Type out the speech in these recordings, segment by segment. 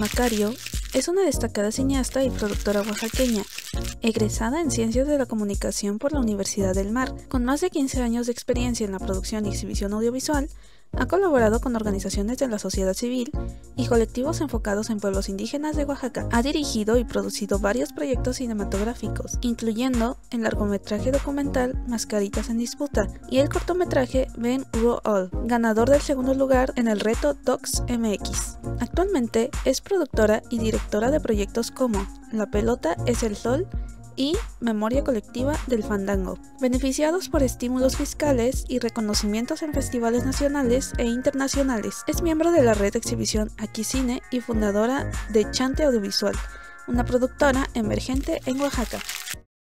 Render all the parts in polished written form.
Macario es una destacada cineasta y productora oaxaqueña, egresada en Ciencias de la Comunicación por la Universidad del Mar. Con más de 15 años de experiencia en la producción y exhibición audiovisual, ha colaborado con organizaciones de la sociedad civil y colectivos enfocados en pueblos indígenas de Oaxaca. Ha dirigido y producido varios proyectos cinematográficos, incluyendo el largometraje documental Mascaritas en Disputa y el cortometraje Ven Uro All, ganador del segundo lugar en el reto Docs MX. Actualmente es productora y directora de proyectos como La Pelota es el Sol y Memoria Colectiva del Fandango, beneficiados por estímulos fiscales y reconocimientos en festivales nacionales e internacionales. Es miembro de la red de exhibición Aquí Cine y fundadora de Chante Audiovisual, una productora emergente en Oaxaca.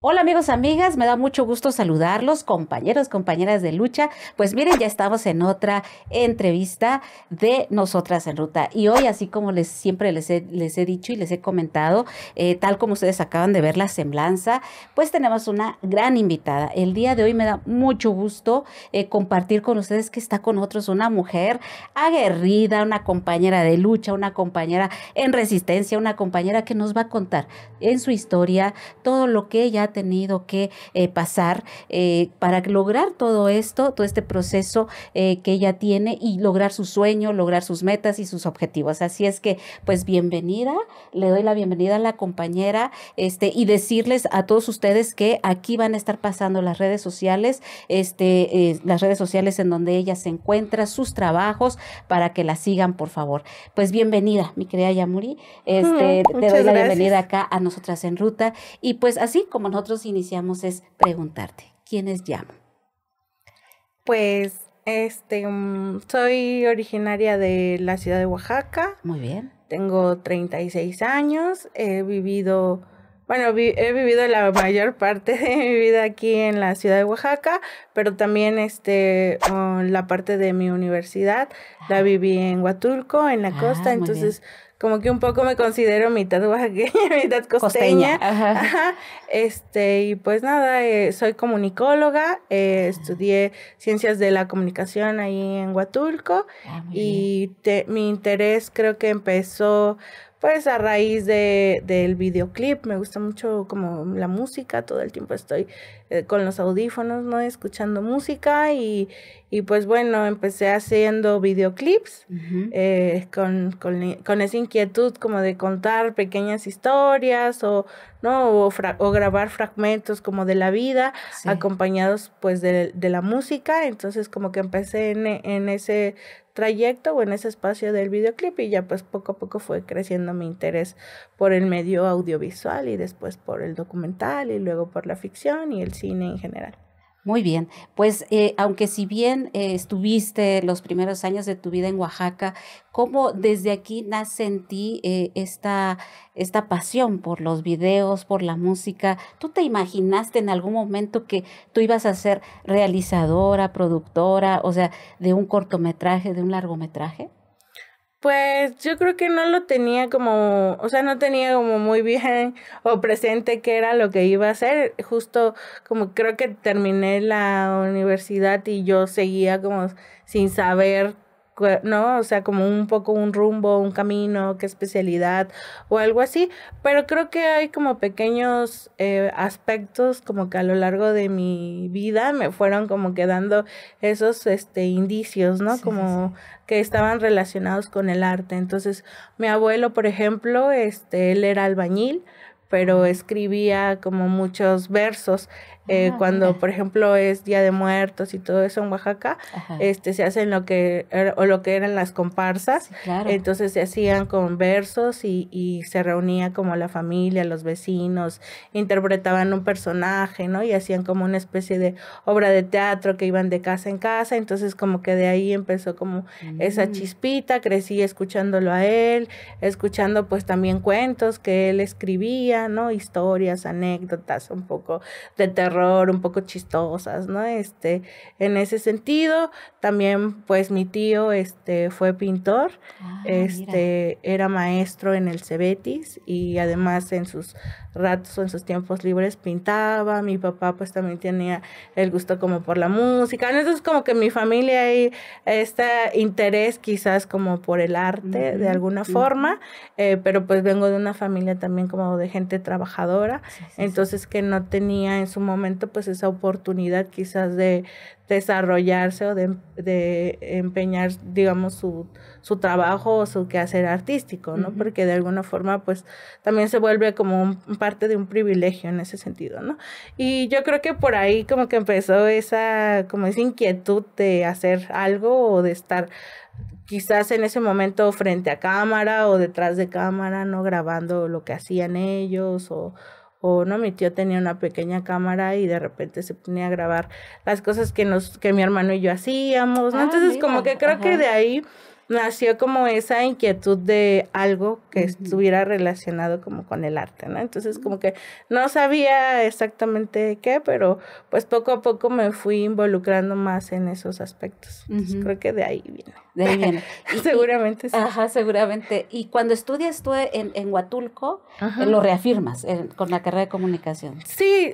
Hola amigos, amigas, me da mucho gusto saludarlos, compañeros, compañeras de lucha. Pues miren, ya estamos en otra entrevista de Nosotras en Ruta. Y hoy, así como siempre les he dicho y les he comentado, tal como ustedes acaban de ver la semblanza, pues tenemos una gran invitada. El día de hoy me da mucho gusto compartir con ustedes que está con nosotros una mujer aguerrida, una compañera de lucha, una compañera en resistencia, una compañera que nos va a contar en su historia todo lo que ella ha tenido que pasar para lograr todo esto, todo este proceso que ella tiene y lograr su sueño, lograr sus metas y sus objetivos. Así es que, pues bienvenida, le doy la bienvenida a la compañera y decirles a todos ustedes que aquí van a estar pasando las redes sociales, las redes sociales en donde ella se encuentra, sus trabajos, para que la sigan, por favor. Pues bienvenida, mi querida Yamuri, te doy la bienvenida acá a Nosotras en Ruta y pues así como nosotros iniciamos es preguntarte, ¿quién es Yamu? Pues, soy originaria de la ciudad de Oaxaca. Muy bien. Tengo 36 años, he vivido la mayor parte de mi vida aquí en la ciudad de Oaxaca, pero también la parte de mi universidad la viví en Huatulco, en la costa, entonces como que un poco me considero mitad oaxaqueña, mitad costeña. Ajá. Y pues nada, soy comunicóloga, estudié Ciencias de la Comunicación ahí en Huatulco y mi interés creo que empezó pues a raíz del videoclip. Me gusta mucho como la música, todo el tiempo estoy con los audífonos, ¿no? Escuchando música y pues bueno, empecé haciendo videoclips con esa inquietud como de contar pequeñas historias o grabar fragmentos como de la vida, acompañados pues de la música. Entonces como que empecé en ese trayecto o en ese espacio del videoclip y ya pues poco a poco fue creciendo mi interés por el medio audiovisual y después por el documental y luego por la ficción y el cine en general. Muy bien, pues aunque si bien estuviste los primeros años de tu vida en Oaxaca, ¿cómo desde aquí nace en ti esta pasión por los videos, por la música? ¿Tú te imaginaste en algún momento que tú ibas a ser realizadora, productora, o sea, de un cortometraje, de un largometraje? Pues yo creo que no lo tenía no tenía como muy bien o presente qué era lo que iba a hacer. Justo como creo que terminé la universidad y yo seguía como sin saber, ¿no? O sea, como un poco un rumbo, un camino, qué especialidad o algo así. Pero creo que hay como pequeños aspectos como que a lo largo de mi vida me fueron como que dando esos indicios, ¿no? Que estaban relacionados con el arte. Entonces, mi abuelo, por ejemplo, él era albañil, pero escribía como muchos versos. Cuando, por ejemplo, es Día de Muertos y todo eso en Oaxaca, se hacen lo que eran las comparsas. Sí, claro. Entonces se hacían con versos y se reunía como la familia, los vecinos, interpretaban un personaje, ¿no? Y hacían como una especie de obra de teatro que iban de casa en casa. Entonces como que de ahí empezó como esa chispita, crecí escuchándolo a él, escuchando pues también cuentos que él escribía, ¿no? Historias, anécdotas, un poco de terror terror, un poco chistosas, ¿no? En ese sentido, también pues mi tío fue pintor, era maestro en el Cebetis y además en sus ratos o en sus tiempos libres pintaba. Mi papá pues también tenía el gusto como por la música, entonces como que mi familia hay este interés quizás como por el arte de alguna forma, pero pues vengo de una familia también como de gente trabajadora, entonces que no tenía en su momento pues esa oportunidad quizás de desarrollarse o de empeñar, digamos, su trabajo o su quehacer artístico, ¿no? Porque de alguna forma, pues, también se vuelve como parte de un privilegio en ese sentido, ¿no? Y yo creo que por ahí como que empezó esa inquietud de hacer algo o de estar quizás en ese momento frente a cámara o detrás de cámara, ¿no? Grabando lo que hacían ellos o no, mi tío tenía una pequeña cámara y de repente se ponía a grabar las cosas que mi hermano y yo hacíamos, ¿no? Entonces mira, como que creo que de ahí nació como esa inquietud de algo que estuviera relacionado como con el arte, ¿no? Entonces como que no sabía exactamente qué, pero pues poco a poco me fui involucrando más en esos aspectos. Entonces creo que de ahí viene. De ahí viene. Seguramente sí. Ajá, seguramente. Y cuando estudias tú en Huatulco, lo reafirmas con la carrera de comunicación. Sí,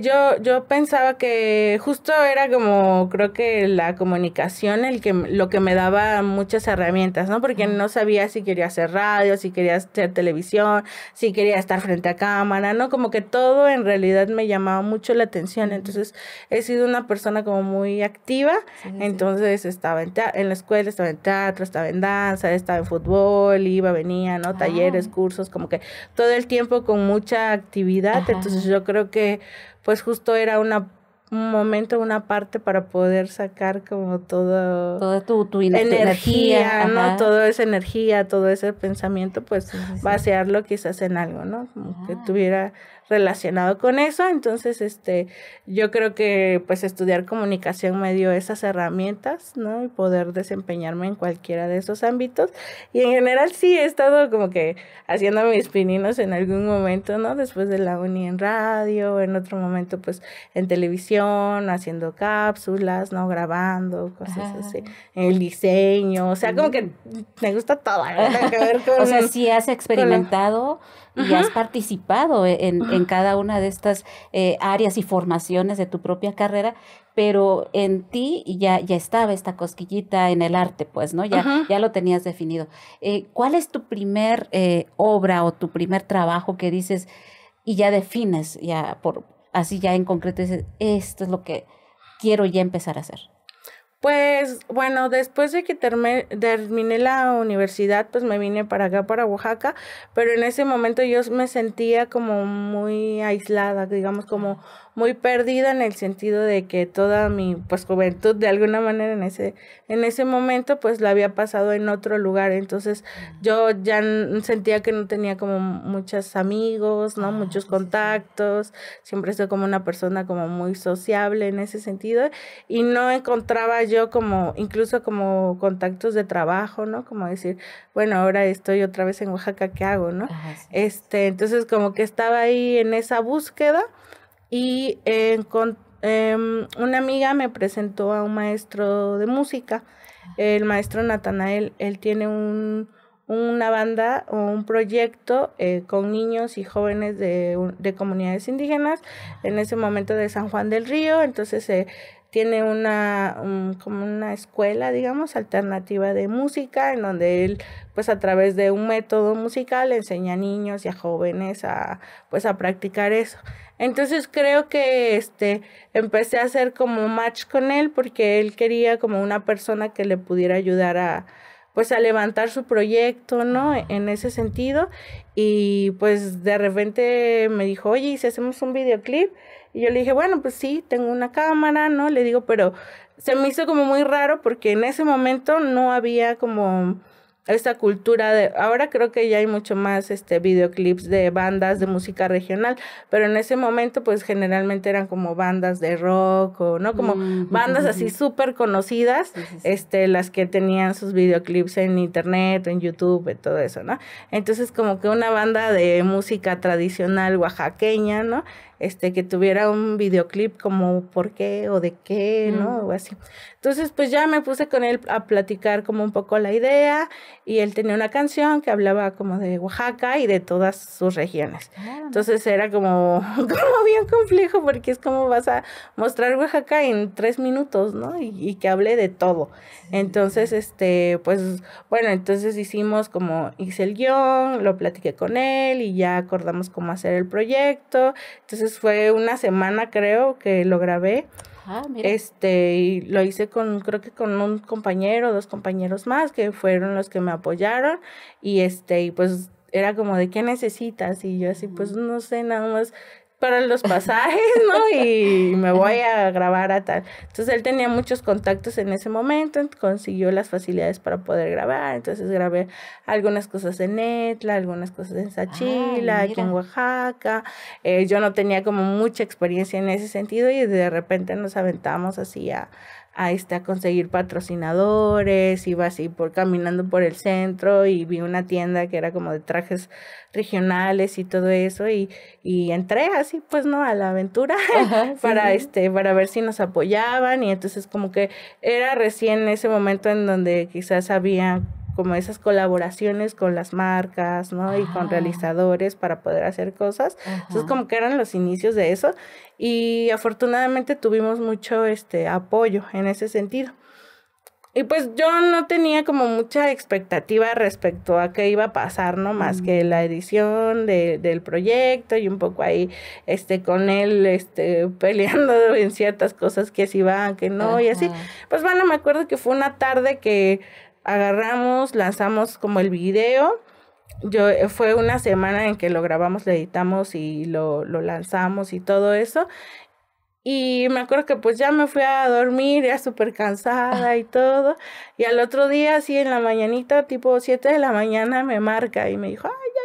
yo pensaba que justo era como, creo que la comunicación lo que me daba muchas herramientas, ¿no? Porque no sabía si quería hacer radio, si quería hacer televisión, si quería estar frente a cámara, ¿no? Como que todo en realidad me llamaba mucho la atención. Entonces, he sido una persona como muy activa. Entonces, estaba en la escuela, estaba en teatro, estaba en danza, estaba en fútbol, iba, venía, ¿no? Talleres, cursos, como que todo el tiempo con mucha actividad. Entonces, yo creo que, pues, justo era un momento, una parte para poder sacar como toda tu energía, ¿no? Toda esa energía, todo ese pensamiento, pues vaciarlo quizás en algo, ¿no? Como que tuviera relacionado con eso. Entonces, yo creo que pues estudiar comunicación me dio esas herramientas, ¿no? Y poder desempeñarme en cualquiera de esos ámbitos. Y en general sí he estado como que haciendo mis pininos en algún momento, ¿no? Después de la uni en radio, en otro momento pues en televisión, haciendo cápsulas, ¿no? Grabando, cosas así. El diseño, o sea, como que me gusta todo, ¿no? Que ver con, o sea, sí has experimentado y has participado en cada una de estas áreas y formaciones de tu propia carrera, pero en ti ya estaba esta cosquillita en el arte, pues, ¿no? Ya lo tenías definido. ¿Cuál es tu primer obra o tu primer trabajo que dices y ya defines, así ya en concreto dices, esto es lo que quiero ya empezar a hacer? Pues, bueno, después de que terminé la universidad, pues me vine para acá, para Oaxaca, pero en ese momento yo me sentía como muy aislada, digamos, como muy perdida en el sentido de que toda mi, pues, juventud, de alguna manera, en ese momento, pues, la había pasado en otro lugar. Entonces, yo ya sentía que no tenía como muchos amigos, ¿no? Muchos contactos. Siempre estoy como una persona como muy sociable en ese sentido y no encontraba yo como, incluso como contactos de trabajo, ¿no? Como decir, bueno, ahora estoy otra vez en Oaxaca, ¿qué hago, no? Entonces, como que estaba ahí en esa búsqueda. Y una amiga me presentó a un maestro de música, el maestro Natanael. Él tiene una banda o un proyecto con niños y jóvenes de comunidades indígenas, en ese momento de San Juan del Río. Entonces tiene como una escuela, digamos, alternativa de música, en donde él, pues a través de un método musical, enseña a niños y a jóvenes a practicar eso. Entonces creo que empecé a hacer como match con él, porque él quería como una persona que le pudiera ayudar a levantar su proyecto, ¿no? En ese sentido. Y pues de repente me dijo, oye, ¿y si hacemos un videoclip? Y yo le dije, bueno, pues sí, tengo una cámara, ¿no? Le digo, pero se me hizo como muy raro porque en ese momento no había como esta cultura ahora creo que ya hay mucho más videoclips de bandas de música regional, pero en ese momento pues generalmente eran como bandas de rock o no, como bandas así súper conocidas, las que tenían sus videoclips en internet, en YouTube, y todo eso, ¿no? Entonces como que una banda de música tradicional oaxaqueña, ¿no? que tuviera un videoclip como por qué o de qué, ¿no? O así. Entonces, pues ya me puse con él a platicar como un poco la idea y él tenía una canción que hablaba como de Oaxaca y de todas sus regiones. Entonces era como bien complejo porque es como vas a mostrar Oaxaca en 3 minutos, ¿no? Y que hable de todo. Entonces, pues, bueno, entonces hice el guión, lo platiqué con él y ya acordamos cómo hacer el proyecto. Entonces fue una semana, creo, que lo grabé. Mira. Y lo hice creo que con un compañero, 2 compañeros más, que fueron los que me apoyaron. Y pues era como de, ¿qué necesitas? Y yo así, pues no sé, nada más para los pasajes, ¿no? Y me voy a grabar a tal. Entonces él tenía muchos contactos en ese momento, consiguió las facilidades para poder grabar. Entonces grabé algunas cosas en Etla, algunas cosas en Sachila, aquí en Oaxaca. Yo no tenía como mucha experiencia en ese sentido y de repente nos aventamos así a conseguir patrocinadores. Iba así caminando por el centro y vi una tienda que era como de trajes regionales y todo eso y entré así pues no a la aventura para ver si nos apoyaban y entonces como que era recién ese momento en donde quizás había como esas colaboraciones con las marcas, ¿no? Y con realizadores para poder hacer cosas. Entonces como que eran los inicios de eso y afortunadamente tuvimos mucho apoyo en ese sentido. Y pues yo no tenía como mucha expectativa respecto a qué iba a pasar, ¿no? Más que la edición del proyecto y un poco ahí con él peleando en ciertas cosas que sí van, que no, y así. Pues bueno, me acuerdo que fue una tarde que agarramos, lanzamos como el video. Fue una semana en que lo grabamos, lo editamos y lo lanzamos y todo eso. Y me acuerdo que pues ya me fui a dormir, ya súper cansada y todo. Y al otro día, así en la mañanita, tipo 7 de la mañana, me marca y me dijo, ay, ¿ya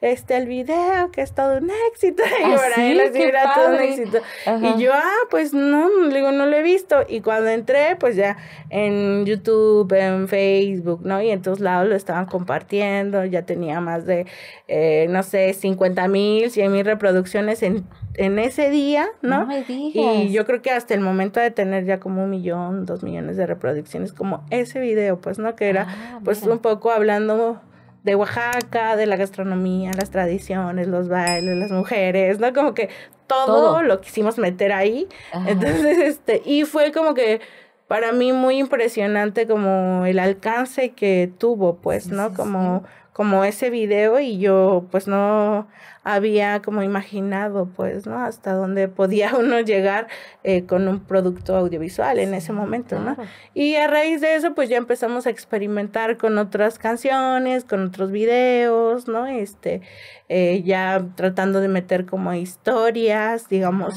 viste el video? Que es todo un éxito. Y para él así era todo un éxito. Y yo, pues no, digo, no lo he visto. Y cuando entré, pues ya en YouTube, en Facebook, ¿no? Y en todos lados lo estaban compartiendo. Ya tenía más de, no sé, 50,000, 100,000 reproducciones en ese día, ¿no? No me digas. Y yo creo que hasta el momento de tener ya como 1 millón, 2 millones de reproducciones, como ese video, pues, ¿no? Que era, pues, un poco hablando de Oaxaca, de la gastronomía, las tradiciones, los bailes, las mujeres, ¿no? Como que todo lo quisimos meter ahí. Entonces, y fue como que para mí muy impresionante como el alcance que tuvo, pues, ¿no? Como ese video y yo pues no había como imaginado pues, ¿no? Hasta dónde podía uno llegar con un producto audiovisual en ese momento, ¿no? Y a raíz de eso pues ya empezamos a experimentar con otras canciones, con otros videos, ¿no? Ya tratando de meter como historias, digamos,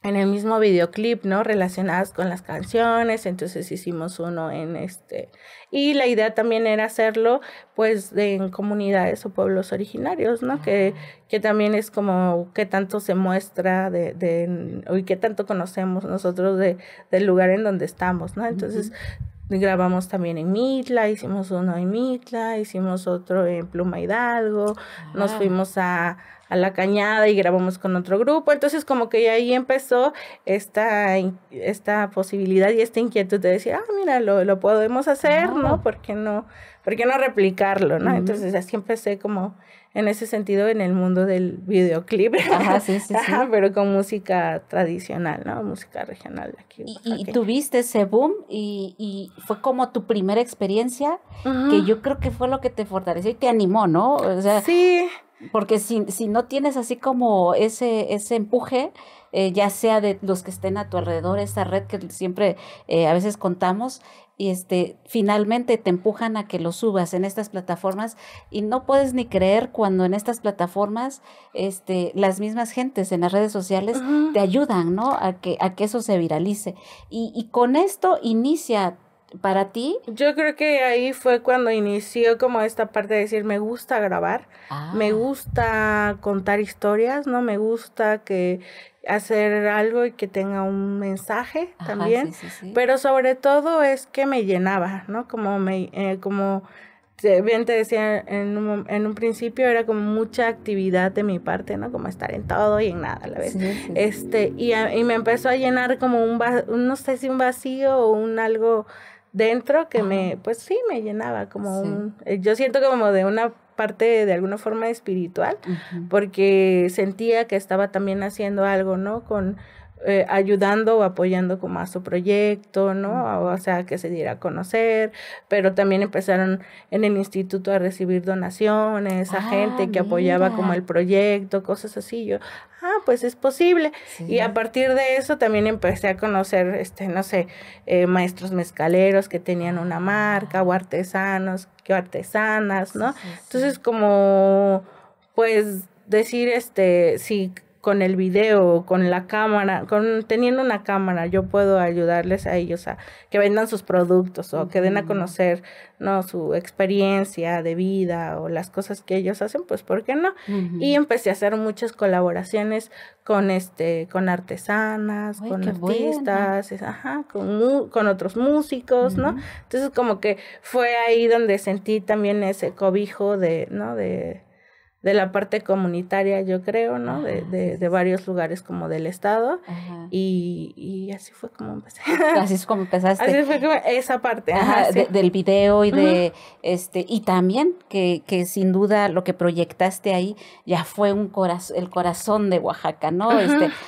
en el mismo videoclip, ¿no? Relacionadas con las canciones, entonces hicimos uno y la idea también era hacerlo, pues, en comunidades o pueblos originarios, ¿no? Que también es como qué tanto se muestra y qué tanto conocemos nosotros del lugar en donde estamos, ¿no? Entonces, grabamos también en Mitla, hicimos uno en Mitla, hicimos otro en Pluma Hidalgo, nos fuimos a La Cañada y grabamos con otro grupo, entonces como que ahí empezó esta posibilidad y esta inquietud de decir, mira, lo podemos hacer, ¿no? ¿Por qué no replicarlo, no? Entonces así empecé como en ese sentido en el mundo del videoclip, sí. pero con música tradicional, ¿no? Música regional de aquí. Y tuviste ese boom y fue como tu primera experiencia, que yo creo que fue lo que te fortaleció y te animó, ¿no? O sea, sí. Porque si no tienes así como ese empuje, ya sea de los que estén a tu alrededor, esa red que siempre a veces contamos, y finalmente te empujan a que lo subas en estas plataformas y no puedes ni creer cuando en estas plataformas las mismas gentes en las redes sociales te ayudan, ¿no? A que eso se viralice. Y con esto inicia para ti. Yo creo que ahí fue cuando inició como esta parte de decir, me gusta grabar, me gusta contar historias, ¿no? Me gusta hacer algo y que tenga un mensaje también, pero sobre todo es que me llenaba, ¿no? Como bien te decía en un principio, era como mucha actividad de mi parte, ¿no? Como estar en todo y en nada a la vez. Sí. Y me empezó a llenar como no sé si un vacío o un algo dentro que pues sí, me llenaba como yo siento como de una parte de alguna forma espiritual, porque sentía que estaba también haciendo algo, ¿no? Ayudando o apoyando como a su proyecto, ¿no? O sea, que se diera a conocer, pero también empezaron en el instituto a recibir donaciones, a gente que apoyaba como el proyecto, cosas así. Yo, pues es posible. Sí. Y a partir de eso también empecé a conocer, no sé, maestros mezcaleros que tenían una marca, o artesanos, que artesanas, ¿no? Sí. Entonces, como, pues, decir, si con el video, con la cámara, teniendo una cámara, yo puedo ayudarles a ellos a que vendan sus productos o que den a conocer, ¿no? Su experiencia de vida o las cosas que ellos hacen, pues ¿por qué no? Y empecé a hacer muchas colaboraciones con artesanas, con artistas, con otros músicos, ¿no? Entonces como que fue ahí donde sentí también ese cobijo de la parte comunitaria, yo creo, ¿no? De varios lugares como del estado. Y así fue como empecé. Así es como empezaste. Así fue como esa parte. Del video y y también que sin duda lo que proyectaste ahí ya fue el corazón de Oaxaca, ¿no?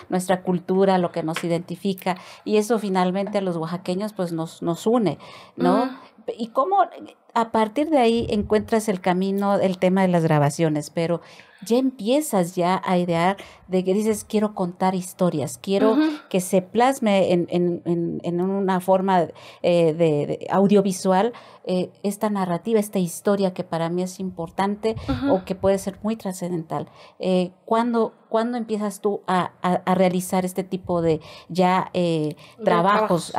Nuestra cultura, lo que nos identifica, y eso finalmente a los oaxaqueños pues nos une, ¿no? ¿Y cómo a partir de ahí encuentras el camino, el tema de las grabaciones? Pero ya empiezas a idear de que dices, quiero contar historias, quiero que se plasme en una forma de audiovisual esta narrativa, esta historia que para mí es importante o que puede ser muy trascendental. ¿Cuándo empiezas tú a realizar este tipo de trabajos?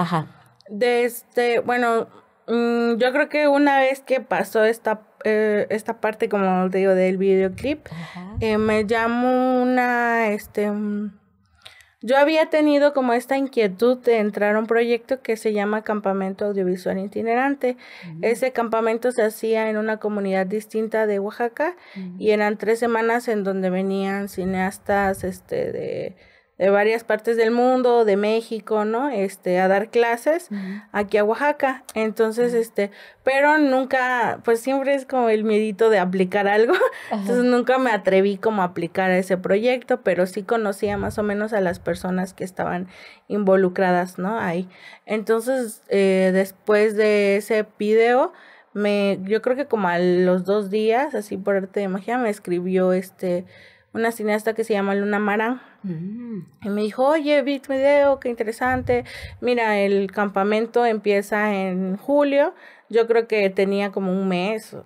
Bueno, yo creo que una vez que pasó esta parte, como te digo, del videoclip, me llamó yo había tenido como esta inquietud de entrar a un proyecto que se llama Campamento Audiovisual Itinerante. Ese campamento se hacía en una comunidad distinta de Oaxaca y eran 3 semanas en donde venían cineastas de varias partes del mundo, de México, ¿no? A dar clases aquí a Oaxaca. Entonces, pero nunca, pues siempre es como el miedito de aplicar algo. Entonces nunca me atreví como a aplicar a ese proyecto, pero sí conocía más o menos a las personas que estaban involucradas, ¿no? Ahí. Entonces, después de ese video, yo creo que como a los 2 días, así por arte de magia, me escribió una cineasta que se llama Luna Marán. Y me dijo, oye, vi tu video, qué interesante. Mira, el campamento empieza en julio. Yo creo que tenía como un mes,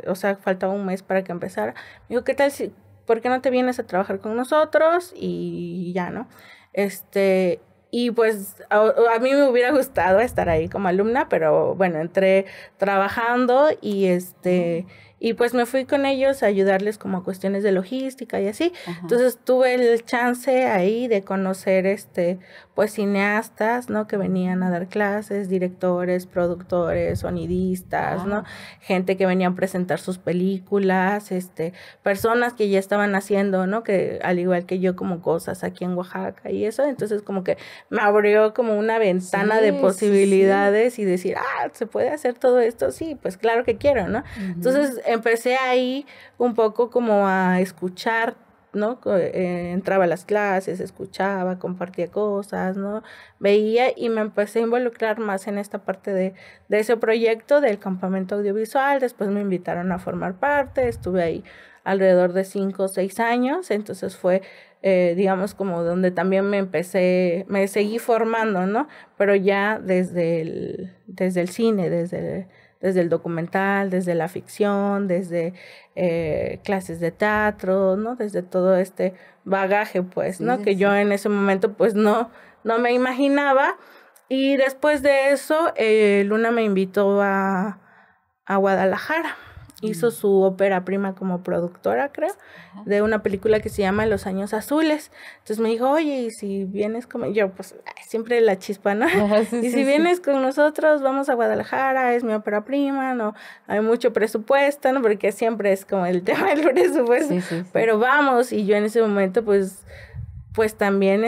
o sea, faltaba un mes para que empezara. Me dijo, ¿qué tal por qué no te vienes a trabajar con nosotros? Y ya, ¿no? Y pues a mí me hubiera gustado estar ahí como alumna, pero bueno, entré trabajando y pues me fui con ellos a ayudarles como a cuestiones de logística y así. Entonces tuve el chance ahí de conocer pues cineastas, ¿no? Que venían a dar clases, directores, productores, sonidistas, ¿no? Gente que venía a presentar sus películas, personas que ya estaban haciendo, ¿no? Que al igual que yo, como cosas aquí en Oaxaca y eso. Entonces como que me abrió como una ventana de posibilidades y decir, ¿se puede hacer todo esto? Sí, pues claro que quiero, ¿no? Entonces empecé ahí un poco como a escuchar, ¿no? Entraba a las clases, escuchaba, compartía cosas, ¿no? Veía y me empecé a involucrar más en esta parte de ese proyecto del campamento audiovisual. Después me invitaron a formar parte, estuve ahí alrededor de 5 o 6 años, entonces fue, digamos, como donde también me seguí formando, ¿no? Pero ya desde el cine, desde el documental, desde la ficción, desde clases de teatro, ¿no? Desde todo este bagaje, pues, ¿no? Que yo en ese momento, pues, no me imaginaba. Y después de eso, Luna me invitó a Guadalajara. hizo su ópera prima como productora, creo, de una película que se llama Los Años Azules. Entonces me dijo, oye, y si vienes con... Yo, pues, siempre la chispa, ¿no? Y si vienes con nosotros, vamos a Guadalajara, es mi ópera prima, no hay mucho presupuesto, ¿no? Porque siempre es como el tema del presupuesto. Pero vamos, y yo en ese momento, pues también,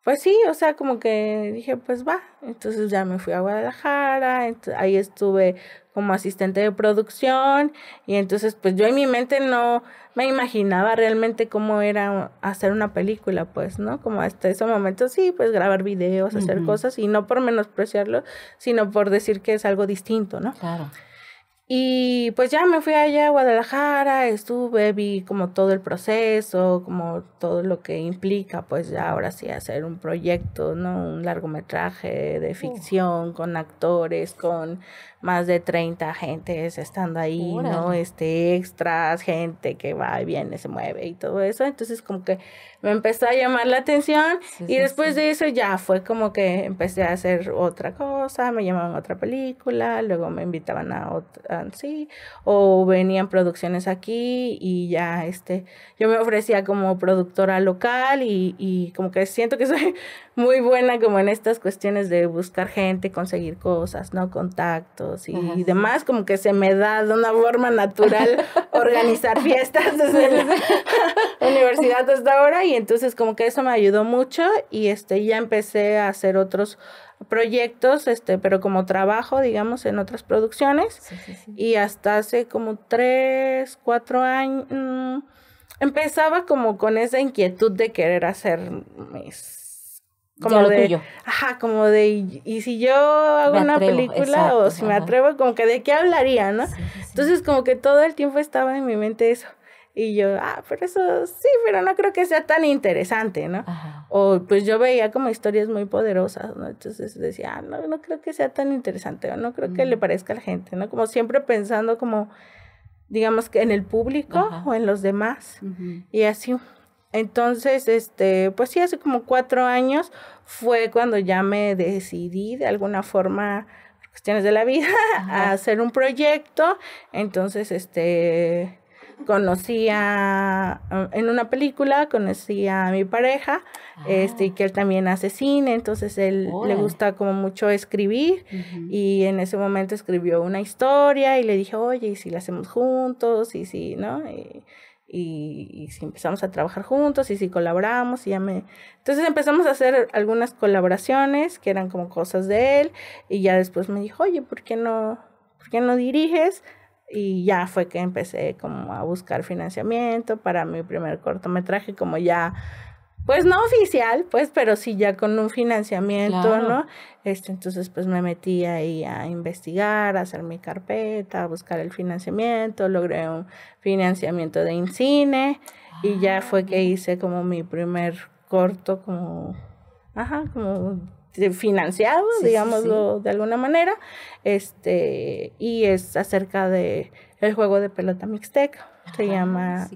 pues sí, o sea, como que dije, pues va. Entonces ya me fui a Guadalajara, ahí estuve como asistente de producción, y entonces pues yo en mi mente no me imaginaba realmente cómo era hacer una película, pues, ¿no? Como hasta ese momento, sí, pues grabar videos, hacer cosas, y no por menospreciarlo, sino por decir que es algo distinto, ¿no? Claro. Y pues ya me fui allá a Guadalajara, vi como todo el proceso, como todo lo que implica, pues ya ahora sí hacer un proyecto, ¿no? Un largometraje de ficción con actores, con más de 30 agentes estando ahí, ¿no? Extras, gente que va y viene, se mueve y todo eso. Entonces como que me empezó a llamar la atención y después de eso ya fue como que empecé a hacer otra cosa, me llamaban a otra película, luego me invitaban a otra, sí, o venían producciones aquí y ya yo me ofrecía como productora local y como que siento que soy muy buena como en estas cuestiones de buscar gente, conseguir cosas, ¿no? Contactos y demás, como que se me da de una forma natural organizar fiestas desde la universidad hasta ahora, y entonces como que eso me ayudó mucho y ya empecé a hacer otros proyectos, pero como trabajo, digamos, en otras producciones, y hasta hace como 3, 4 años empezaba como con esa inquietud de querer hacer mis... como ya lo de tuyo. Ajá, como de, y si yo hago una película, o si me atrevo, como que de qué hablaría, ¿no? Entonces como que todo el tiempo estaba en mi mente eso. Y yo, pero eso sí, pero no creo que sea tan interesante, ¿no? O pues yo veía como historias muy poderosas, ¿no? Entonces decía, no creo que sea tan interesante, o no creo que le parezca a la gente, ¿no? Como siempre pensando como, digamos que en el público o en los demás, y así. Entonces, pues sí, hace como 4 años fue cuando ya me decidí de alguna forma, por cuestiones de la vida, a hacer un proyecto. Entonces, en una película conocí a mi pareja, y que él también hace cine, entonces él le gusta como mucho escribir, y en ese momento escribió una historia y le dije, oye, ¿y si la hacemos juntos? Y si, ¿no? Y si empezamos a trabajar juntos y si colaboramos entonces empezamos a hacer algunas colaboraciones que eran como cosas de él, y ya después me dijo, oye, ¿por qué no diriges? Y ya fue que empecé como a buscar financiamiento para mi primer cortometraje, como ya, pues no oficial, pues, pero sí ya con un financiamiento, ¿no? Entonces pues me metí ahí a investigar, a hacer mi carpeta, a buscar el financiamiento, logré un financiamiento de INCINE, y ya fue que hice como mi primer corto como financiado, digámoslo de alguna manera, y es acerca de el juego de pelota mixteca. Se llama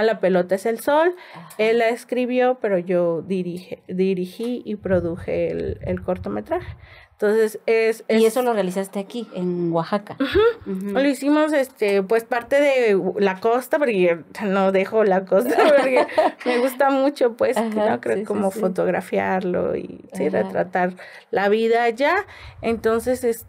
La pelota es el sol. Él la escribió, pero yo dirigí y produje el cortometraje. Entonces ¿Y eso lo realizaste aquí, en Oaxaca? Lo hicimos, pues parte de la costa, porque no dejo la costa, porque me gusta mucho, pues, ¿no? Creo como fotografiarlo y retratar la vida allá. Entonces,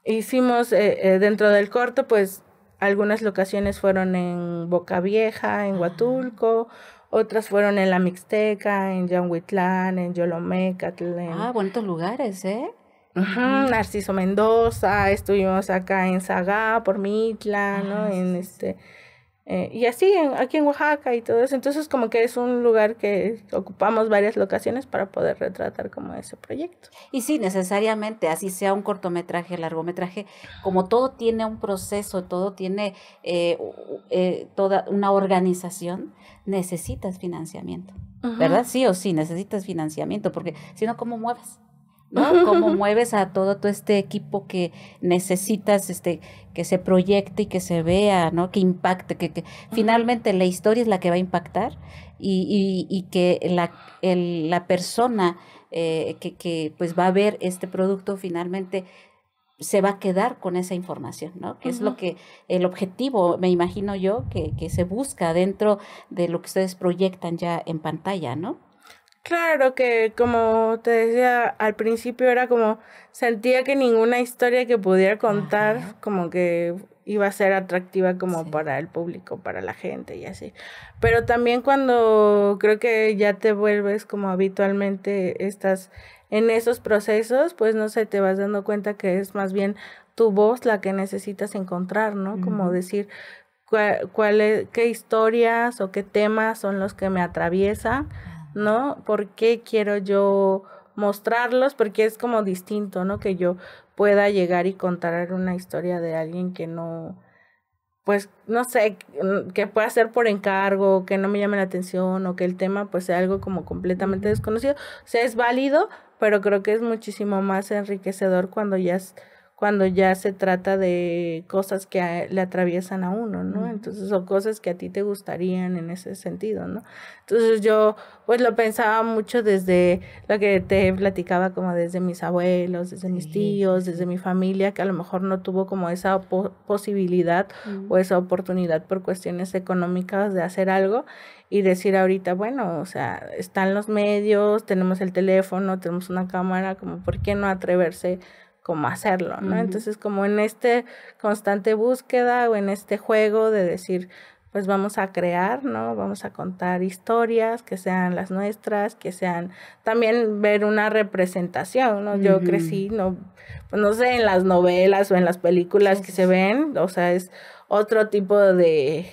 hicimos dentro del corto, pues, algunas locaciones fueron en Boca Vieja, en Huatulco, otras fueron en la Mixteca, en Yanhuitlán, en Yolomecatl. Bonitos lugares, ¿eh? Narciso Mendoza, estuvimos acá en Sagá, por Mitla, ¿no? Y así, aquí en Oaxaca y todo eso. Entonces, como que es un lugar que ocupamos varias locaciones para poder retratar como ese proyecto. Y sí, necesariamente, así sea un cortometraje, largometraje, como todo tiene un proceso, todo tiene toda una organización, necesitas financiamiento, ¿verdad? Sí o sí, necesitas financiamiento, porque si no, ¿cómo mueves? ¿No? Cómo mueves a todo este equipo que necesitas, que se proyecte y que se vea, ¿no? Que impacte, que finalmente la historia es la que va a impactar, y que la persona que pues va a ver este producto finalmente se va a quedar con esa información, ¿no? Que es lo que, el objetivo, me imagino yo, que se busca dentro de lo que ustedes proyectan ya en pantalla, ¿no? Claro que, como te decía al principio, era como, sentía que ninguna historia que pudiera contar, Ajá. como que iba a ser atractiva como Sí. para el público, para la gente y así. Pero también cuando creo que ya te vuelves como habitualmente estás en esos procesos, pues no sé, te vas dando cuenta que es más bien tu voz la que necesitas encontrar, ¿no? Como decir qué historias o qué temas son los que me atraviesan, ¿no? ¿Por qué quiero yo mostrarlos? Porque es como distinto, ¿no? Que yo pueda llegar y contar una historia de alguien que no, pues, no sé, que pueda ser por encargo, que no me llame la atención o que el tema pues sea algo como completamente desconocido. O sea, es válido, pero creo que es muchísimo más enriquecedor cuando ya se trata de cosas que le atraviesan a uno, ¿no? Entonces, o cosas que a ti te gustarían en ese sentido, ¿no? Entonces yo pues lo pensaba mucho desde lo que te platicaba, como desde mis abuelos, desde mis tíos, desde mi familia, que a lo mejor no tuvo como esa posibilidad o esa oportunidad por cuestiones económicas de hacer algo y decir ahorita, bueno, o sea, están los medios, tenemos el teléfono, tenemos una cámara, como por qué no atreverse como hacerlo, ¿no? Entonces, como en este constante búsqueda o en este juego de decir, pues vamos a crear, ¿no? Vamos a contar historias que sean las nuestras, que sean también ver una representación, ¿no? Yo crecí, no, pues no sé, en las novelas o en las películas que se ven, o sea, es otro tipo de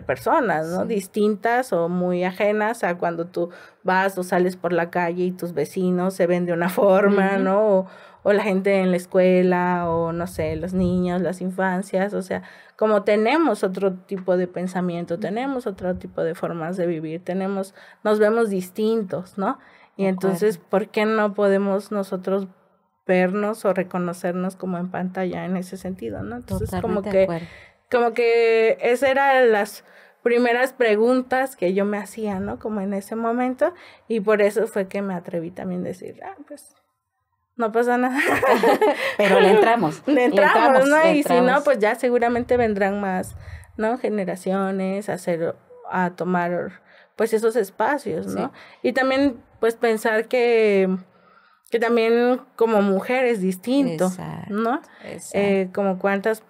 personas, ¿no? Distintas o muy ajenas a cuando tú vas o sales por la calle y tus vecinos se ven de una forma, ¿no? O la gente en la escuela, o no sé, los niños, las infancias, o sea, como tenemos otro tipo de pensamiento, tenemos otro tipo de formas de vivir, nos vemos distintos, ¿no? Y entonces, ¿por qué no podemos nosotros vernos o reconocernos como en pantalla en ese sentido, ¿no? Entonces, como que esas eran las primeras preguntas que yo me hacía, ¿no? Como en ese momento, y por eso fue que me atreví también a decir, pues no pasa nada. Pero le entramos. Le entramos, ¿no? Y si no, pues ya seguramente vendrán más, ¿no? Generaciones a tomar, pues, esos espacios, ¿no? Y también, pues, pensar que también como mujer es distinto, ¿no? Como cuántas,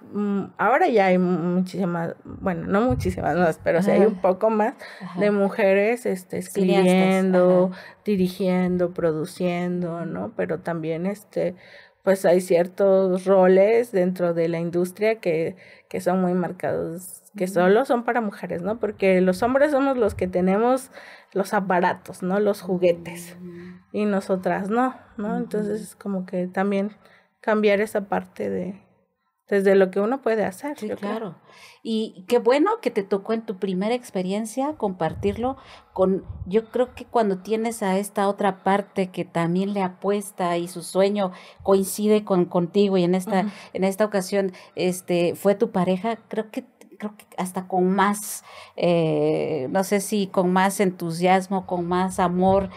ahora ya hay muchísimas, bueno, no muchísimas más, pero sí hay un poco más de mujeres escribiendo, dirigiendo, produciendo, ¿no? Pero también pues hay ciertos roles dentro de la industria que son muy marcados, que solo son para mujeres, ¿no? Porque los hombres somos los que tenemos los aparatos, ¿no? Los juguetes. Y nosotras no, ¿no? Entonces, como que también cambiar esa parte desde lo que uno puede hacer. Sí, claro. Y qué bueno que te tocó en tu primera experiencia compartirlo yo creo que cuando tienes a esta otra parte que también le apuesta y su sueño coincide contigo y en esta ocasión fue tu pareja, creo que hasta con más, no sé si con más entusiasmo, con más amor,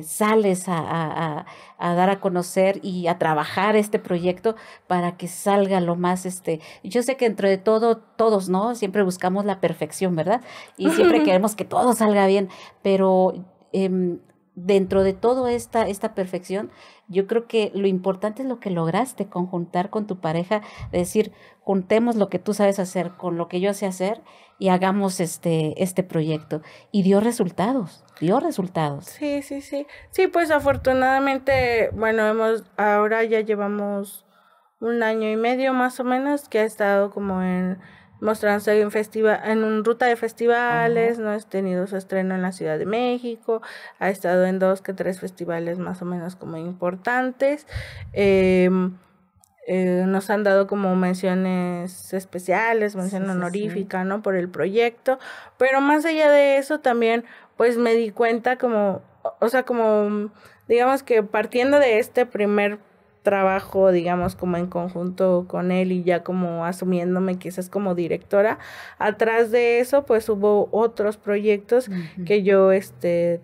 sales a dar a conocer y a trabajar este proyecto para que salga lo más, yo sé que dentro de todos, ¿no? Siempre buscamos la perfección, ¿verdad? Y siempre queremos que todo salga bien, pero dentro de toda esta perfección, yo creo que lo importante es lo que lograste conjuntar con tu pareja, decir, juntemos lo que tú sabes hacer con lo que yo sé hacer y hagamos este proyecto. Y dio resultados. Sí. Sí, pues afortunadamente, bueno, ahora ya llevamos 1 año y medio más o menos que ha estado como mostrándose en un ruta de festivales, ¿no? Ha tenido su estreno en la Ciudad de México, ha estado en 2 que 3 festivales más o menos como importantes. Nos han dado como menciones especiales, mención honorífica, ¿no? Por el proyecto, pero más allá de eso también, pues me di cuenta como, o sea, como, digamos que partiendo de este primer trabajo, digamos, como en conjunto con él y ya como asumiéndome quizás como directora. Atrás de eso, pues hubo otros proyectos que yo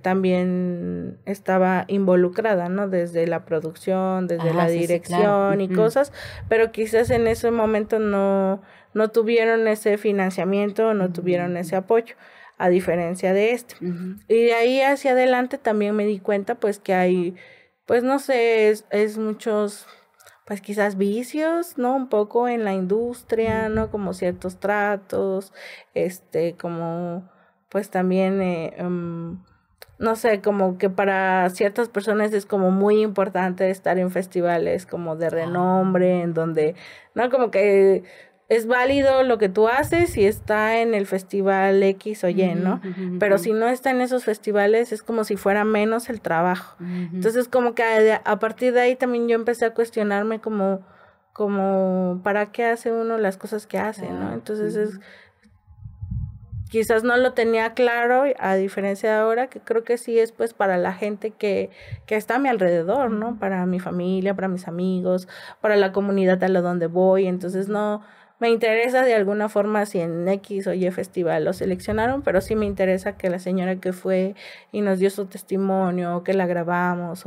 también estaba involucrada, ¿no? Desde la producción, desde la dirección, claro. y cosas, pero quizás en ese momento no tuvieron ese financiamiento, no tuvieron ese apoyo, a diferencia de este. Y de ahí hacia adelante también me di cuenta pues que hay, pues no sé, es muchos, pues quizás vicios, ¿no? Un poco en la industria, ¿no? Como ciertos tratos, como pues también no sé, como que para ciertas personas es como muy importante estar en festivales como de renombre, en donde, ¿no? Como que es válido lo que tú haces y está en el festival X o Y, ¿no? Pero si no está en esos festivales es como si fuera menos el trabajo. Entonces como que a partir de ahí también yo empecé a cuestionarme como ¿para qué hace uno las cosas que hace, ¿no? Entonces quizás no lo tenía claro, a diferencia de ahora, que creo que sí es pues para la gente que está a mi alrededor, ¿no? Para mi familia, para mis amigos, para la comunidad a la donde voy. Entonces no me interesa de alguna forma si en X o Y festival lo seleccionaron, pero sí me interesa que la señora que fue y nos dio su testimonio, o que la grabamos,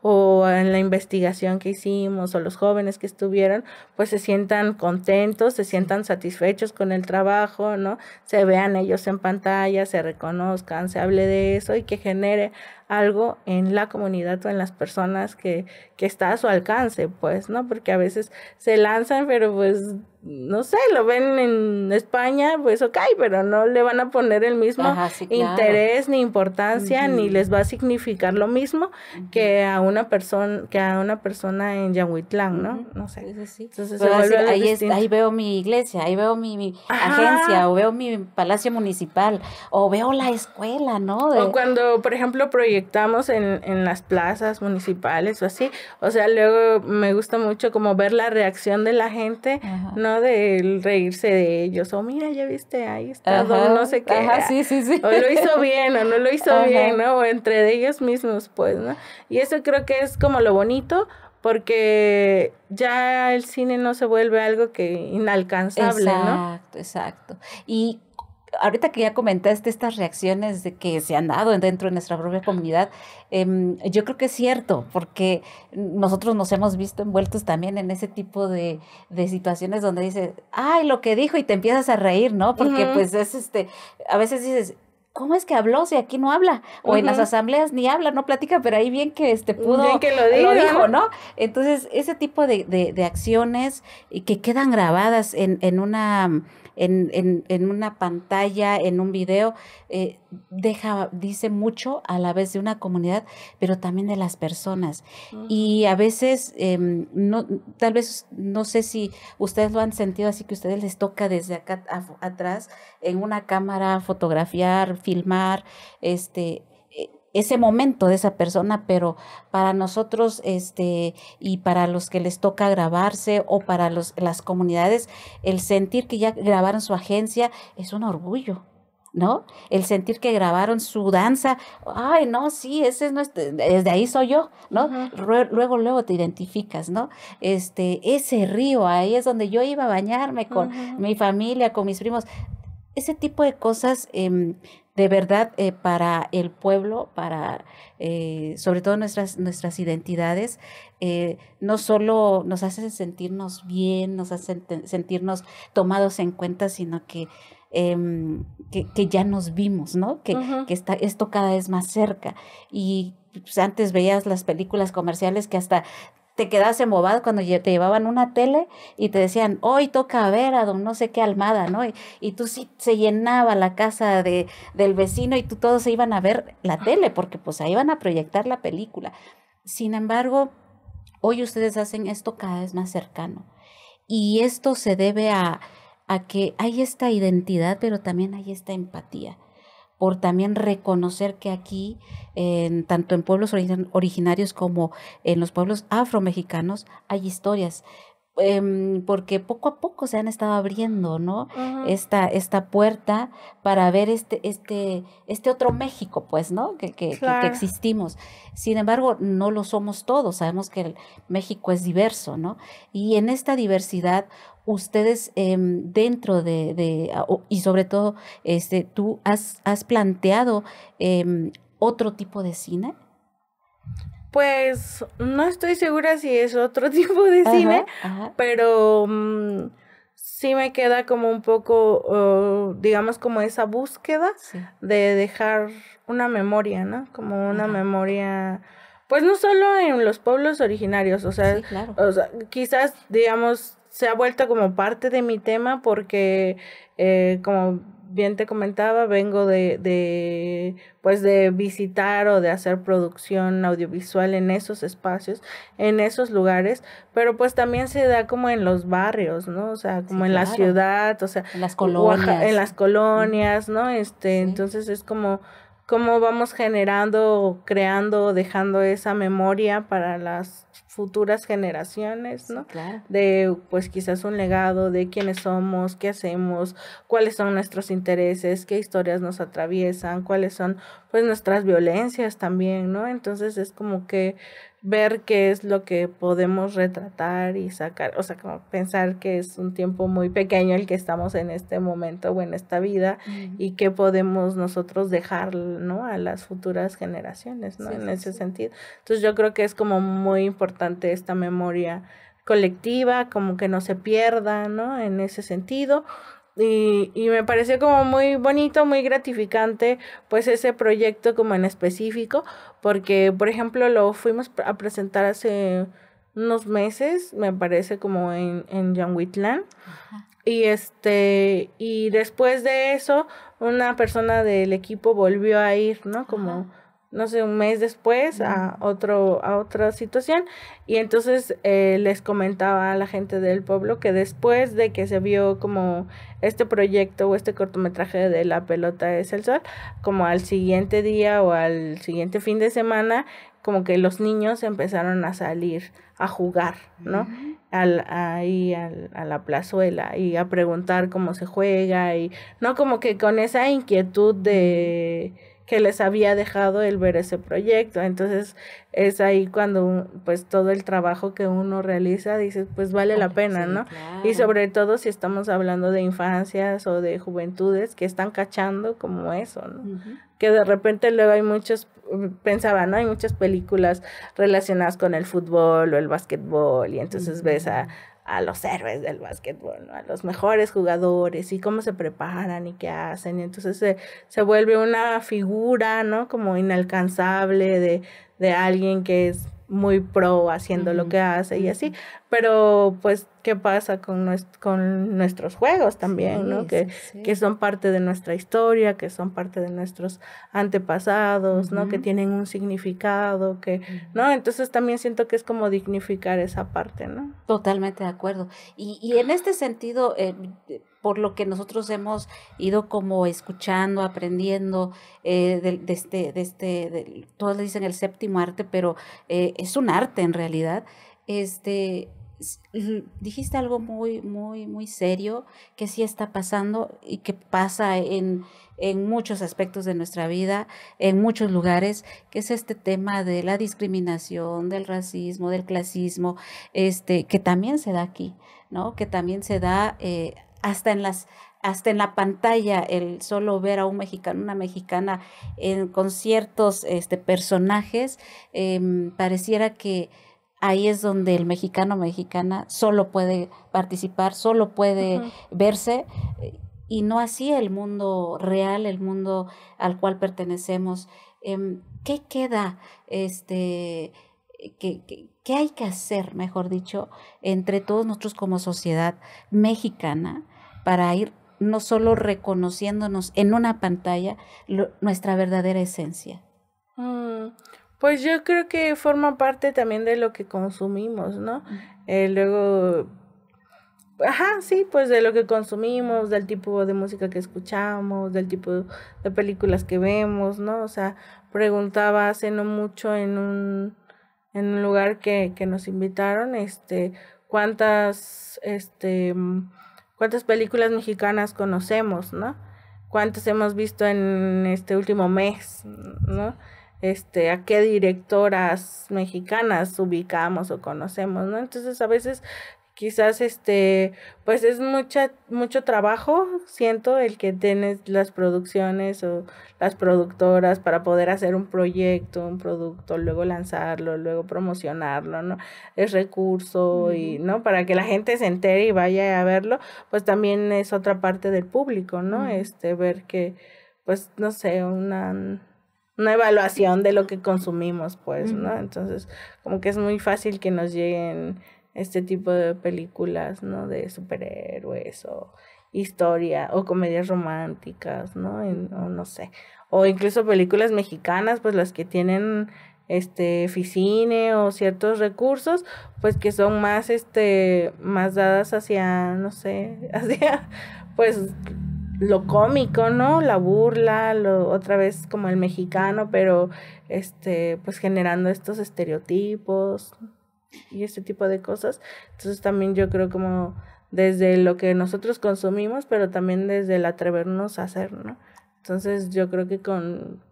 o en la investigación que hicimos, o los jóvenes que estuvieron, pues se sientan contentos, se sientan satisfechos con el trabajo, ¿no? Se vean ellos en pantalla, se reconozcan, se hable de eso y que genere algo en la comunidad o en las personas que está a su alcance, pues, ¿no? Porque a veces se lanzan, pero pues, no sé, lo ven en España, pues ok, pero no le van a poner el mismo interés ni importancia, ni les va a significar lo mismo que a una persona en Yahuitlán, ¿no? No sé. Entonces se vuelve ahí veo mi iglesia, ahí veo mi agencia, o veo mi palacio municipal, o veo la escuela, ¿no? O cuando, por ejemplo, proyectamos en las plazas municipales o así, o sea, luego me gusta mucho como ver la reacción de la gente, ¿no? De reírse de ellos, o mira, ya viste, ahí está, no sé qué, o lo hizo bien, o no lo hizo bien, ¿no? O entre ellos mismos, pues, ¿no? Y eso creo que es como lo bonito, porque ya el cine no se vuelve algo que inalcanzable, ¿no? Exacto. Y ahorita que ya comentaste estas reacciones de que se han dado dentro de nuestra propia comunidad, yo creo que es cierto, porque nosotros nos hemos visto envueltos también en ese tipo de situaciones donde dices, ay, lo que dijo, y te empiezas a reír, ¿no? Porque pues es a veces dices, ¿cómo es que habló si aquí no habla? O en las asambleas ni habla, no platica, pero ahí bien que pudo, bien que lo dijo, ¿no? Entonces, ese tipo de acciones que quedan grabadas en una pantalla, en un video, dice mucho a la vez de una comunidad, pero también de las personas. Y a veces, tal vez, no sé si ustedes lo han sentido, así que a ustedes les toca desde acá atrás, en una cámara, fotografiar, filmar, ese momento de esa persona, pero para nosotros y para los que les toca grabarse, o para las comunidades, el sentir que ya grabaron su agencia es un orgullo, ¿no? El sentir que grabaron su danza, ay, no, sí, ese es desde ahí soy yo, ¿no? Luego te identificas, ¿no? Ese río, ahí es donde yo iba a bañarme con mi familia, con mis primos. Ese tipo de cosas, de verdad, para el pueblo, para sobre todo nuestras identidades, no solo nos hacen sentirnos bien, nos hacen sentirnos tomados en cuenta, sino que ya nos vimos, ¿no? Que esto cada vez más cerca. Y pues, antes veías las películas comerciales que hasta te quedas embobado cuando te llevaban una tele y te decían, hoy toca ver a don no sé qué Almada, ¿no? Y tú sí, se llenaba la casa del vecino y todos se iban a ver la tele porque pues ahí iban a proyectar la película. Sin embargo, hoy ustedes hacen esto cada vez más cercano. Y esto se debe a que hay esta identidad, pero también hay esta empatía, por también reconocer que aquí, tanto en pueblos originarios como en los pueblos afromexicanos, hay historias. porque poco a poco se han estado abriendo, ¿no? Ujú. Esta puerta para ver este otro México, pues, ¿no? Que Claro. existimos. Sin embargo, no lo somos todos. Sabemos que el México es diverso, ¿no? Y en esta diversidad, ustedes dentro y sobre todo, tú has planteado otro tipo de cine. Pues no estoy segura si es otro tipo de cine, Ajá, ajá, pero sí me queda como un poco, digamos, como esa búsqueda sí, de dejar una memoria, ¿no? Como una ajá, memoria, pues no solo en los pueblos originarios, sí, claro. o sea, quizás, digamos, se ha vuelto como parte de mi tema porque, como bien te comentaba, vengo pues de visitar o de hacer producción audiovisual en esos espacios, en esos lugares, pero pues también se da como en los barrios, ¿no? O sea, Sí, como en la claro. ciudad, o sea, En las En colonias. las Ujú, colonias, ¿no? sí, Entonces es como cómo vamos generando, creando, dejando esa memoria para las futuras generaciones, sí, ¿no? claro. De pues quizás un legado de quiénes somos, qué hacemos, cuáles son nuestros intereses, qué historias nos atraviesan, cuáles son pues nuestras violencias también, ¿no? Entonces es como que ver qué es lo que podemos retratar y sacar, o sea, como pensar que es un tiempo muy pequeño el que estamos en este momento o en esta vida Ujú, y qué podemos nosotros dejar, ¿no? A las futuras generaciones, ¿no? sí, En sí, ese sí. sentido. Entonces yo creo que es como muy importante esta memoria colectiva, como que no se pierda, ¿no? En ese sentido. Y me pareció como muy bonito, muy gratificante, pues ese proyecto como en específico, porque, por ejemplo, lo fuimos a presentar hace unos meses, me parece como en Yanguitlán, Ajá, y después de eso, una persona del equipo volvió a ir, ¿no? ajá. Como, no sé, un mes después Mm, a otra situación. Y entonces les comentaba a la gente del pueblo que después de que se vio como este proyecto o este cortometraje de La pelota es el sol, como al siguiente día o al siguiente fin de semana, como que los niños empezaron a salir a jugar, ¿no? mm, A la plazuela y a preguntar cómo se juega y no como que con esa inquietud mm. de que les había dejado el ver ese proyecto. Entonces es ahí cuando pues todo el trabajo que uno realiza dices pues vale la Vale, pena, sí, ¿no? Y claro. sobre todo si estamos hablando de infancias o de juventudes que están cachando como eso, ¿no? Ujú, Que de repente luego hay muchos, pensaba, ¿no? Hay muchas películas relacionadas con el fútbol o el básquetbol y entonces ves ujú. a los héroes del básquetbol, ¿no? A los mejores jugadores y cómo se preparan y qué hacen. Y entonces se vuelve una figura, ¿no? Como inalcanzable de alguien que es muy pro haciendo lo Ujú, que hace y así. ujú. Pero pues, ¿qué pasa con nuestros juegos también, ¿no? Sí, sí, Que sí. son parte de nuestra historia, que son parte de nuestros antepasados, ¿no? Que Ujú, tienen un significado, ujú. ¿no? Entonces también siento que es como dignificar esa parte, ¿no? Totalmente de acuerdo. Y en este sentido, por lo que nosotros hemos ido como escuchando, aprendiendo, todos le dicen el séptimo arte, pero es un arte en realidad. Dijiste algo muy, muy, muy serio que sí está pasando y que pasa en muchos aspectos de nuestra vida, en muchos lugares, que es este tema de la discriminación, del racismo, del clasismo, que también se da aquí, ¿no? Que también se da hasta en la pantalla, el solo ver a un mexicano, una mexicana con ciertos personajes, pareciera que ahí es donde el mexicano o mexicana solo puede participar, solo puede Ujú. verse, y no así el mundo real, el mundo al cual pertenecemos. ¿Qué queda? ¿Qué hay que hacer, mejor dicho, entre todos nosotros como sociedad mexicana para ir no solo reconociéndonos en una pantalla nuestra verdadera esencia? Mm, Pues yo creo que forma parte también de lo que consumimos, ¿no? Mm, Luego, ajá, sí, pues de lo que consumimos, del tipo de música que escuchamos, del tipo de películas que vemos, ¿no? O sea, preguntaba hace no mucho en un lugar que nos invitaron, cuántas, cuántas películas mexicanas conocemos, ¿no? Cuántas hemos visto en este último mes, ¿no? A qué directoras mexicanas ubicamos o conocemos, ¿no? Entonces a veces quizás pues es mucho trabajo, siento, el que tienes las producciones o las productoras para poder hacer un proyecto, un producto, luego lanzarlo, luego promocionarlo, ¿no? Es recurso y, ¿no? Para que la gente se entere y vaya a verlo, pues también es otra parte del público, ¿no? Ver que, pues, no sé, una evaluación de lo que consumimos, pues, ¿no? Entonces, como que es muy fácil que nos lleguen este tipo de películas, ¿no? De superhéroes o historia o comedias románticas, ¿no? O no sé. O incluso películas mexicanas, pues las que tienen Ficine o ciertos recursos, pues que son más más dadas hacia, no sé, hacia pues lo cómico, ¿no? La burla, otra vez como el mexicano, pero pues generando estos estereotipos y este tipo de cosas. Entonces también yo creo como desde lo que nosotros consumimos, pero también desde el atrevernos a hacer, ¿no? Entonces yo creo que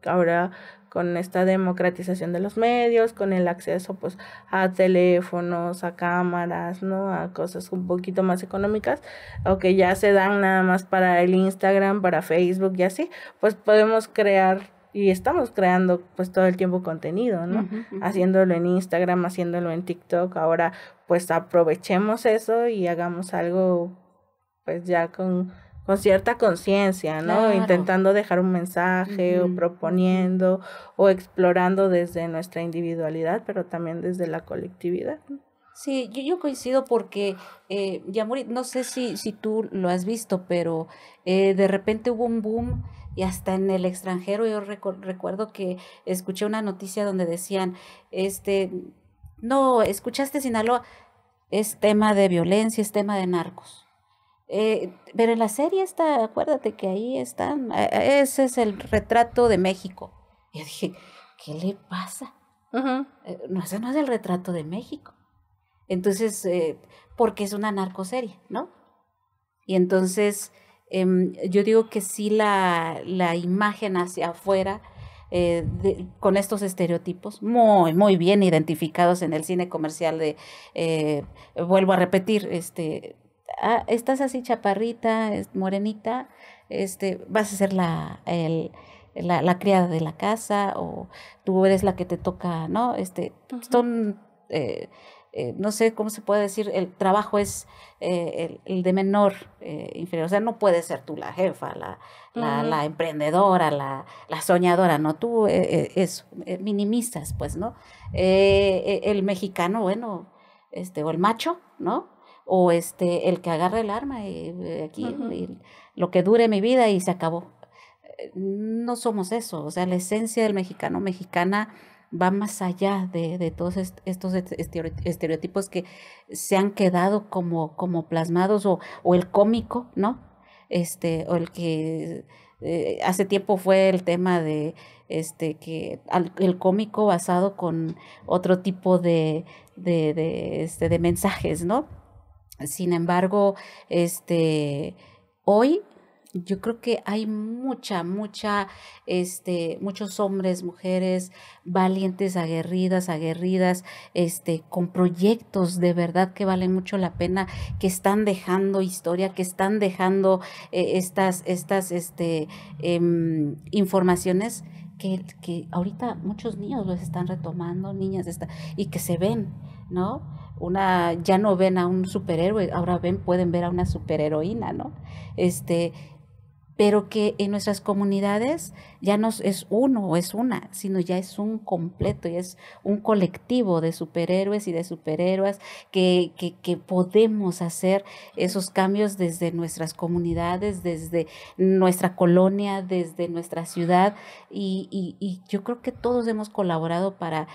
ahora con esta democratización de los medios, con el acceso pues a teléfonos, a cámaras, ¿no? A cosas un poquito más económicas, o que ya se dan nada más para el Instagram, para Facebook y así, pues podemos crear y estamos creando pues todo el tiempo contenido, ¿no? Haciéndolo en Instagram, haciéndolo en TikTok. Ahora pues aprovechemos eso y hagamos algo pues ya con cierta conciencia, ¿no? Claro. Intentando dejar un mensaje o proponiendo o explorando desde nuestra individualidad, pero también desde la colectividad, ¿no? Sí, yo coincido porque, Yamuri, no sé si tú lo has visto, pero de repente hubo un boom y hasta en el extranjero yo recuerdo que escuché una noticia donde decían, no, escuchaste Sinaloa, es tema de violencia, es tema de narcos. Pero en la serie está, acuérdate que ahí están, ese es el retrato de México. Y yo dije, ¿qué le pasa? No, ese no es el retrato de México. Entonces, porque es una narcoserie, ¿no? Y entonces, yo digo que sí la imagen hacia afuera, con estos estereotipos muy, muy bien identificados en el cine comercial vuelvo a repetir, estás así chaparrita, morenita, vas a ser la criada de la casa, o tú eres la que te toca, ¿no? Son, no sé cómo se puede decir, el trabajo es el de menor inferior, o sea, no puedes ser tú la jefa, la emprendedora, la soñadora, ¿no? Tú eso, minimizas, pues, ¿no? El mexicano, bueno, o el macho, ¿no? O el que agarra el arma y aquí y lo que dure mi vida y se acabó. No somos eso, o sea, la esencia del mexicano, mexicana va más allá de todos estos estereotipos que se han quedado como plasmados, o el cómico, ¿no? O el que hace tiempo fue el tema de que el cómico basado con otro tipo de mensajes, ¿no? Sin embargo, hoy yo creo que hay muchos hombres, mujeres valientes, aguerridas, con proyectos de verdad que valen mucho la pena, que están dejando historia, que están dejando estas informaciones que ahorita muchos niños los están retomando, niñas, y que se ven, ¿no? Ya no ven a un superhéroe, ahora pueden ver a una superheroína, ¿no? Pero que en nuestras comunidades ya no es uno o es una, sino ya es un completo, ya es un colectivo de superhéroes y de superhéroes que podemos hacer esos cambios desde nuestras comunidades, desde nuestra colonia, desde nuestra ciudad, y yo creo que todos hemos colaborado para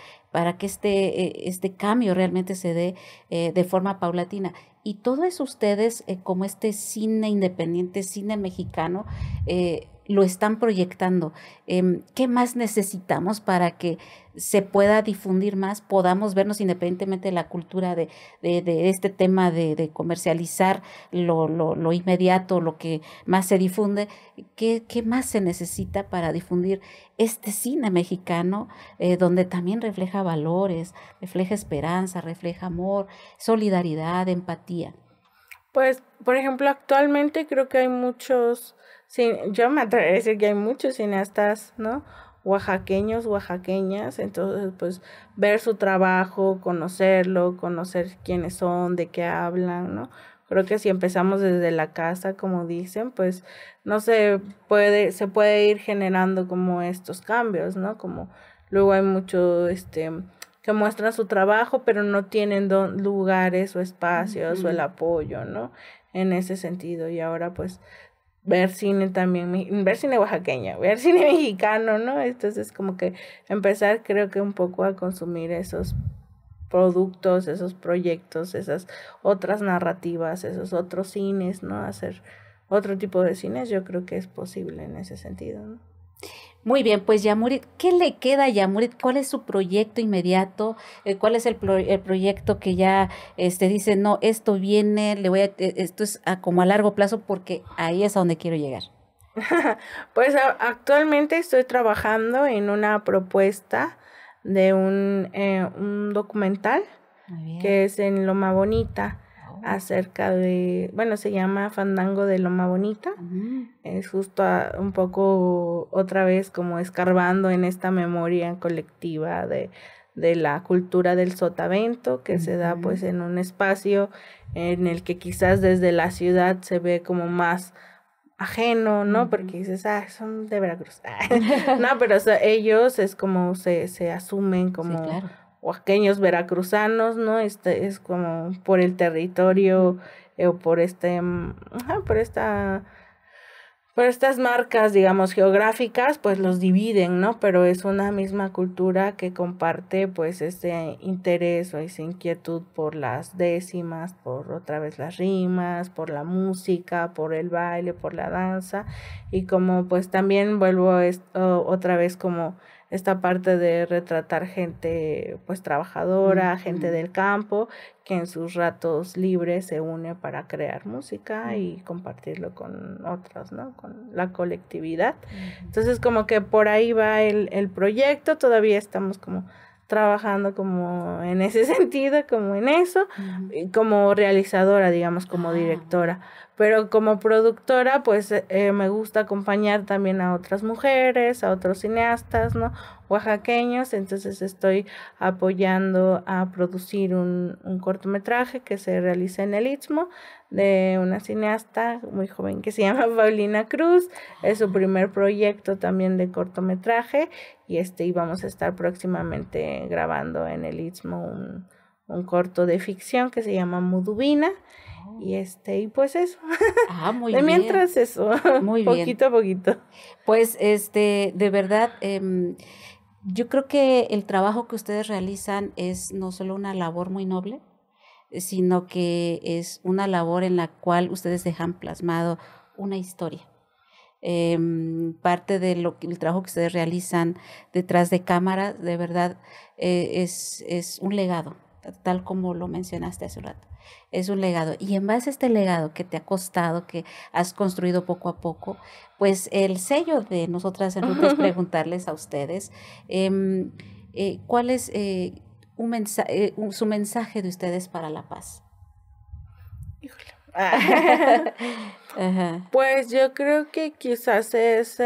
que este cambio realmente se dé de forma paulatina. Y todo eso ustedes, como cine independiente, cine mexicano, lo están proyectando. ¿Qué más necesitamos para que se pueda difundir más, podamos vernos independientemente de la cultura de este tema de comercializar lo inmediato, lo que más se difunde? ¿Qué más se necesita para difundir este cine mexicano, donde también refleja valores, refleja esperanza, refleja amor, solidaridad, empatía? Pues, por ejemplo, actualmente creo que hay muchos, yo me atrevería a decir que hay muchos cineastas, ¿no? Oaxaqueños, oaxaqueñas, entonces pues ver su trabajo, conocerlo, conocer quiénes son, de qué hablan, ¿no? Creo que si empezamos desde la casa, como dicen, pues no se puede ir generando como estos cambios, ¿no? Como luego hay mucho, que muestran su trabajo, pero no tienen lugares o espacios o el apoyo, ¿no? En ese sentido. Y ahora pues ver cine también, ver cine oaxaqueño, ver cine mexicano, ¿no? Entonces como que empezar creo que un poco a consumir esos productos, esos proyectos, esas otras narrativas, esos otros cines, ¿no? Hacer otro tipo de cines, yo creo que es posible en ese sentido, ¿no? Muy bien, pues Yamurit, ¿qué le queda a Yamurit? ¿Cuál es su proyecto inmediato? ¿Cuál es el proyecto que ya dice, no, esto viene, esto es como a largo plazo porque ahí es a donde quiero llegar? Pues actualmente estoy trabajando en una propuesta de un documental que es en Loma Bonita, acerca de, bueno, se llama Fandango de Loma Bonita. Es justo un poco otra vez como escarbando en esta memoria colectiva de la cultura del sotavento, que se da pues en un espacio en el que quizás desde la ciudad se ve como más ajeno, ¿no? Porque dices, son de Veracruz. No, pero o sea, ellos es como se asumen como... Sí, claro. Oaxaqueños veracruzanos, ¿no? Es como por el territorio o por por estas marcas, digamos, geográficas, pues los dividen, ¿no? Pero es una misma cultura que comparte, pues, ese interés o esa inquietud por las décimas, por otra vez las rimas, por la música, por el baile, por la danza, y como, pues, también vuelvo a otra vez como esta parte de retratar gente pues trabajadora, gente del campo, que en sus ratos libres se une para crear música y compartirlo con otros, ¿no? Con la colectividad. Entonces como que por ahí va el proyecto, todavía estamos como trabajando como en ese sentido, como en eso, como realizadora, digamos, como directora. Pero como productora, pues me gusta acompañar también a otras mujeres, a otros cineastas, ¿no? Oaxaqueños, entonces estoy apoyando a producir un cortometraje que se realiza en el Istmo de una cineasta muy joven que se llama Paulina Cruz. Es su primer proyecto también de cortometraje y vamos a estar próximamente grabando en el Istmo un corto de ficción que se llama Mudubina. Y pues eso. Muy de bien. Mientras eso, muy poquito a poquito. Pues de verdad, yo creo que el trabajo que ustedes realizan es no solo una labor muy noble, sino que es una labor en la cual ustedes dejan plasmado una historia. Parte de el trabajo que ustedes realizan detrás de cámara, de verdad, es un legado, tal como lo mencionaste hace un rato. Es un legado. Y en base a este legado que te ha costado, que has construido poco a poco, pues el sello de Nosotras en Ruta es preguntarles a ustedes cuál es su mensaje de ustedes para la paz. Híjole. Pues yo creo que quizás es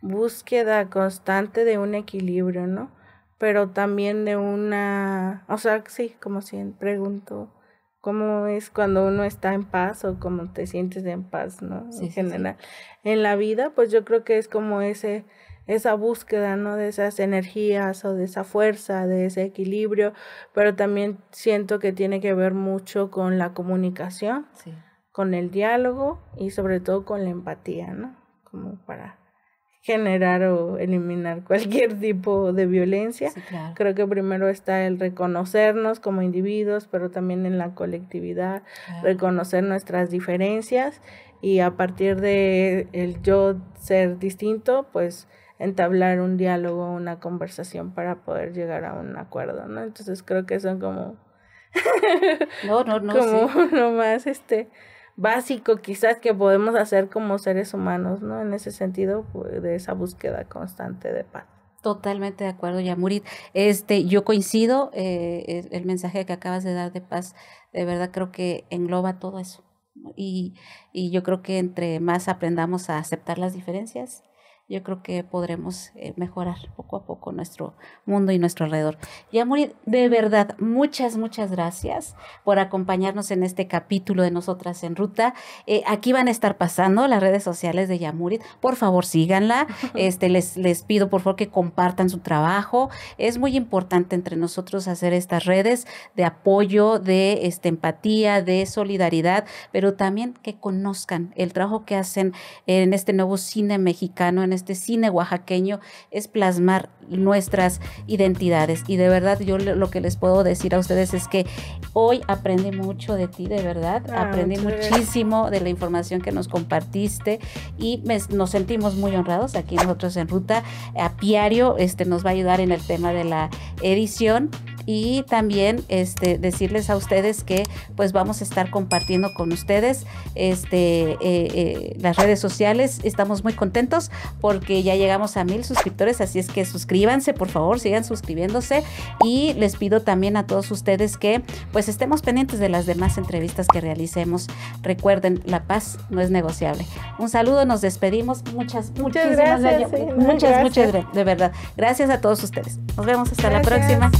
búsqueda constante de un equilibrio, ¿no? Pero también de o sea, sí, como siempre pregunto, ¿cómo es cuando uno está en paz o cómo te sientes en paz, ¿no? Sí, en general. En la vida, pues yo creo que es como esa búsqueda, ¿no? De esas energías o de esa fuerza, de ese equilibrio, pero también siento que tiene que ver mucho con la comunicación, con el diálogo y sobre todo con la empatía, ¿no? Como para generar o eliminar cualquier tipo de violencia. Sí, claro. Creo que primero está el reconocernos como individuos, pero también en la colectividad, Claro. reconocer nuestras diferencias y a partir de el yo ser distinto, pues entablar un diálogo, una conversación para poder llegar a un acuerdo, ¿no? Entonces creo que son como No, como sí. lo más básico quizás que podemos hacer como seres humanos, ¿no? En ese sentido, pues, de esa búsqueda constante de paz. Totalmente de acuerdo, Yamurit. Yo coincido, el mensaje que acabas de dar de paz, de verdad creo que engloba todo eso, ¿no? Y yo creo que entre más aprendamos a aceptar las diferencias, yo creo que podremos mejorar poco a poco nuestro mundo y nuestro alrededor. Yamurit, de verdad, muchas gracias por acompañarnos en este capítulo de Nosotras en Ruta. Aquí van a estar pasando las redes sociales de Yamurit. Por favor, síganla. Les pido, por favor, que compartan su trabajo. Es muy importante entre nosotros hacer estas redes de apoyo, de empatía, de solidaridad, pero también que conozcan el trabajo que hacen en este nuevo cine mexicano, en este cine oaxaqueño, es plasmar nuestras identidades. Y de verdad, yo lo que les puedo decir a ustedes es que hoy aprendí mucho de ti, de verdad. Aprendí muchísimo de la información que nos compartiste y nos sentimos muy honrados aquí nosotros en Ruta. Apiario nos va a ayudar en el tema de la edición. Y también decirles a ustedes que pues vamos a estar compartiendo con ustedes las redes sociales. Estamos muy contentos porque ya llegamos a 1000 suscriptores, así es que suscríbanse, por favor, sigan suscribiéndose, y les pido también a todos ustedes que pues estemos pendientes de las demás entrevistas que realicemos. Recuerden, la paz no es negociable. Un saludo, nos despedimos. Muchas gracias, muchas, de verdad. Gracias a todos ustedes. Nos vemos hasta la próxima.